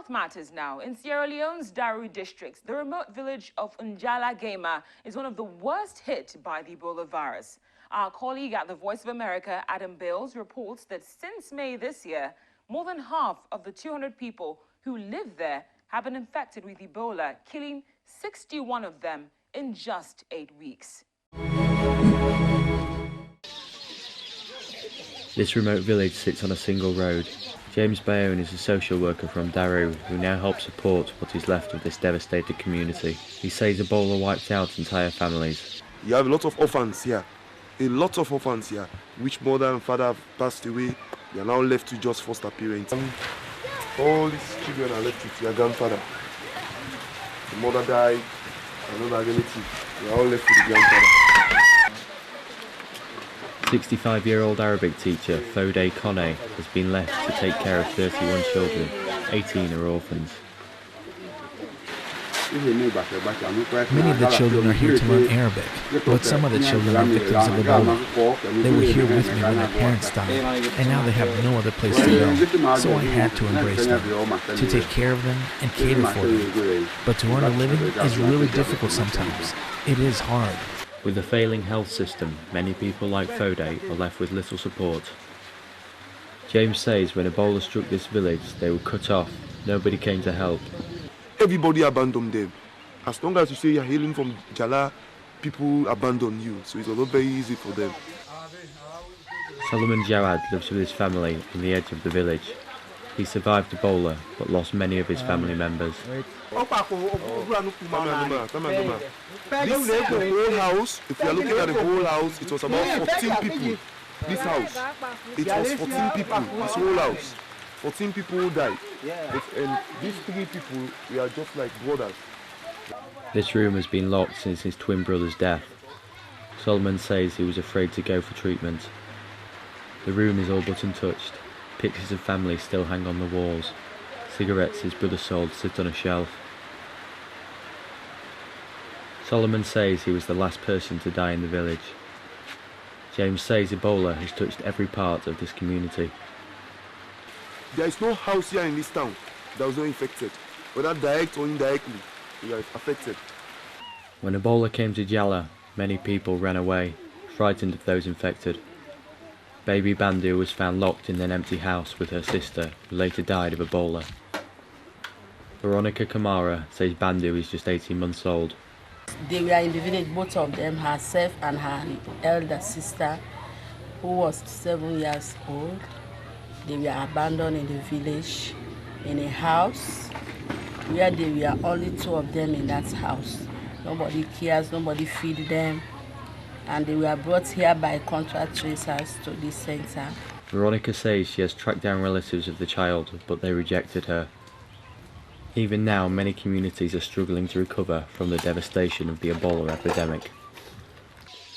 health matters now. In Sierra Leone's Daru district, the remote village of Njala Gema is one of the worst hit by the Ebola virus. Our colleague at the Voice of America, Adam Bales, reports that since May this year, more than half of the 200 people who live there have been infected with Ebola, killing 61 of them in just 8 weeks. This remote village sits on a single road. James Bayonne is a social worker from Daru who now helps support what is left of this devastated community. He says Ebola wiped out entire families. You have a lot of orphans here. Which mother and father have passed away. They are now left with just foster parents. All these children are left with their grandfather. The mother died, another relative. They are all left with the grandfather. 65-year-old Arabic teacher Fode Kone has been left to take care of 31 children. 18 are orphans. Many of the children are here to learn Arabic, but some of the children are victims of Ebola. They were here with me when their parents died, and now they have no other place to go. So I had to embrace them, to take care of them and cater for them. But to earn a living is really difficult sometimes. It is hard. With a failing health system, many people like Fode are left with little support. James says when Ebola struck this village, they were cut off. Nobody came to help. Everybody abandoned them. As long as you say you're hailing from Jala, people abandon you. So it's not very easy for them. Solomon Jawad lives with his family on the edge of the village. He survived Ebola, but lost many of his family members. This whole house, if you are looking at the whole house, it was about 14 people. This house, it was 14 people, this whole house. 14 people who died. And these 3 people, we are just like brothers. This room has been locked since his twin brother's death. Solomon says he was afraid to go for treatment. The room is all but untouched. Pictures of family still hang on the walls. Cigarettes his brother sold sit on a shelf. Solomon says he was the last person to die in the village. James says Ebola has touched every part of this community. There is no house here in this town that was not infected, whether direct or indirectly, we are affected. When Ebola came to Jala, many people ran away, frightened of those infected. Baby Bandu was found locked in an empty house with her sister, who later died of Ebola. Veronica Kamara says Bandu is just 18 months old. They were in the village, both of them, herself and her elder sister, who was 7 years old. They were abandoned in the village, in a house, where there were only 2 of them in that house. Nobody cares, nobody feeds them. And they were brought here by contract tracers to this center. Veronica says she has tracked down relatives of the child, but they rejected her. Even now, many communities are struggling to recover from the devastation of the Ebola epidemic.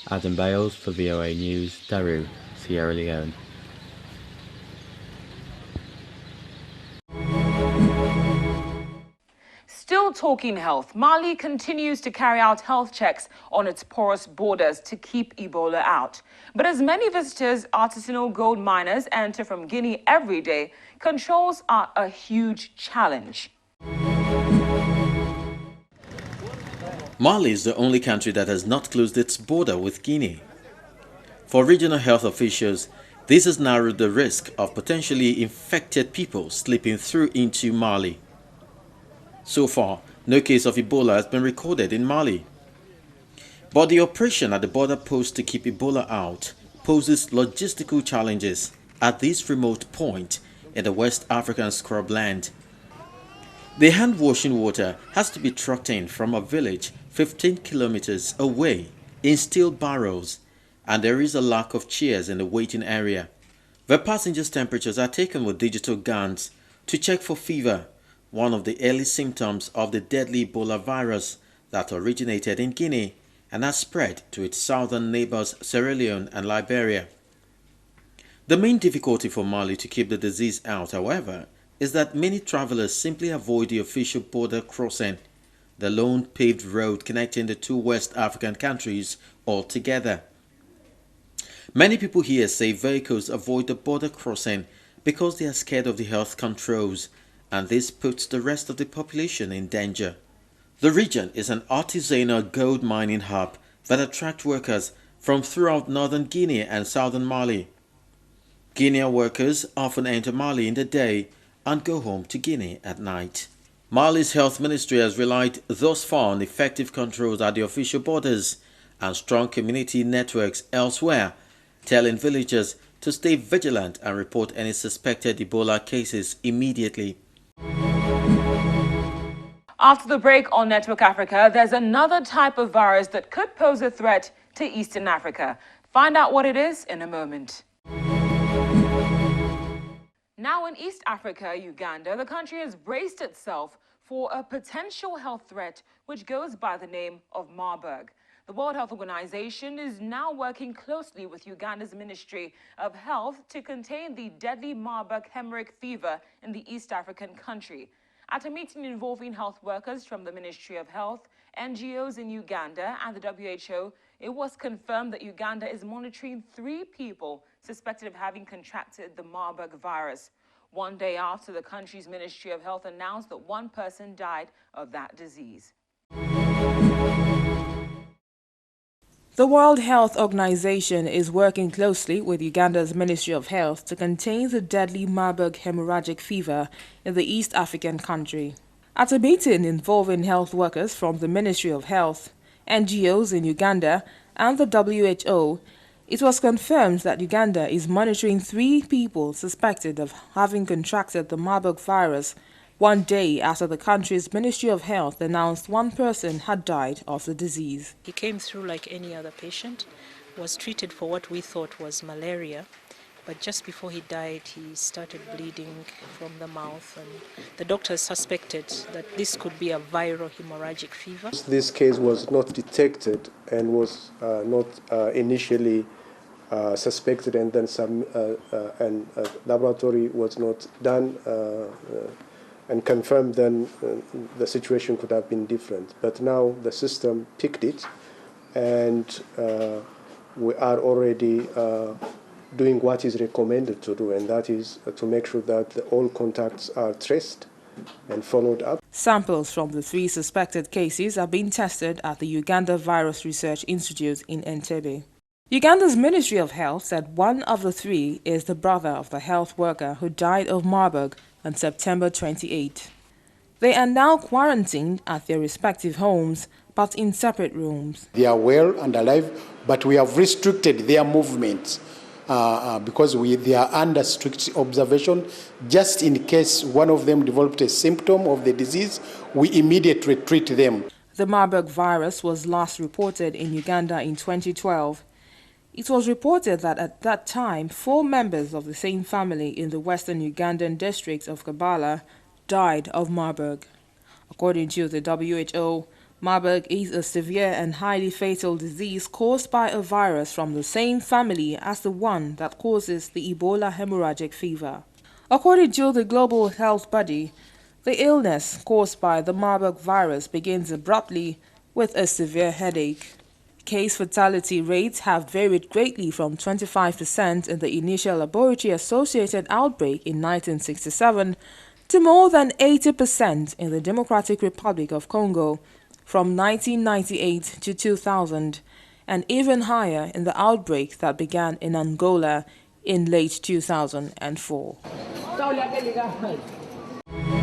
Adam Bales for VOA News, Daru, Sierra Leone. Still talking health, Mali continues to carry out health checks on its porous borders to keep Ebola out. But as many visitors, artisanal gold miners enter from Guinea every day, controls are a huge challenge. Mali is the only country that has not closed its border with Guinea. For regional health officials, this has narrowed the risk of potentially infected people slipping through into Mali. So far, no case of Ebola has been recorded in Mali. But the operation at the border post to keep Ebola out poses logistical challenges at this remote point in the West African scrubland. The hand-washing water has to be trucked in from a village 15 kilometers away in steel barrels, and there is a lack of chairs in the waiting area. The passengers' temperatures are taken with digital guns to check for fever, one of the early symptoms of the deadly Ebola virus that originated in Guinea and has spread to its southern neighbors Sierra Leone and Liberia. The main difficulty for Mali to keep the disease out, however, is that many travelers simply avoid the official border crossing, the lone paved road connecting the 2 West African countries altogether. Many people here say vehicles avoid the border crossing because they are scared of the health controls and this puts the rest of the population in danger. The region is an artisanal gold mining hub that attracts workers from throughout northern Guinea and southern Mali. Guinean workers often enter Mali in the day and go home to Guinea at night. Mali's health ministry has relied thus far on effective controls at the official borders and strong community networks elsewhere, telling villagers to stay vigilant and report any suspected Ebola cases immediately. After the break on Network Africa, there's another type of virus that could pose a threat to Eastern Africa. Find out what it is in a moment. Now in East Africa, Uganda, the country has braced itself for a potential health threat which goes by the name of Marburg. The World Health Organization is now working closely with Uganda's Ministry of Health to contain the deadly Marburg hemorrhagic fever in the East African country. At a meeting involving health workers from the Ministry of Health, NGOs in Uganda and the WHO, it was confirmed that Uganda is monitoring 3 people suspected of having contracted the Marburg virus. One day after the country's Ministry of Health announced that 1 person died of that disease. The World Health Organization is working closely with Uganda's Ministry of Health to contain the deadly Marburg hemorrhagic fever in the East African country. At a meeting involving health workers from the Ministry of Health, NGOs in Uganda and the WHO, it was confirmed that Uganda is monitoring 3 people suspected of having contracted the Marburg virus 1 day after the country's Ministry of Health announced 1 person had died of the disease. He came through like any other patient, was treated for what we thought was malaria, but just before he died, he started bleeding from the mouth, and the doctors suspected that this could be a viral hemorrhagic fever. This case was not detected and was not initially suspected, and then some laboratory was not done and confirmed, then the situation could have been different. But now the system picked it, and we are already doing what is recommended to do, and that is to make sure that all contacts are traced and followed up. Samples from the 3 suspected cases are being tested at the Uganda Virus Research Institute in Entebbe. Uganda's Ministry of Health said 1 of the 3 is the brother of the health worker who died of Marburg on September 28. They are now quarantined at their respective homes, but in separate rooms. They are well and alive, but we have restricted their movements because they are under strict observation. Just in case one of them developed a symptom of the disease, we immediately treat them. The Marburg virus was last reported in Uganda in 2012. It was reported that at that time, 4 members of the same family in the western Ugandan district of Kampala died of Marburg. According to the WHO, Marburg is a severe and highly fatal disease caused by a virus from the same family as the one that causes the Ebola hemorrhagic fever. According to the global health body, the illness caused by the Marburg virus begins abruptly with a severe headache. Case fatality rates have varied greatly from 25% in the initial laboratory-associated outbreak in 1967 to more than 80% in the Democratic Republic of Congo from 1998 to 2000, and even higher in the outbreak that began in Angola in late 2004.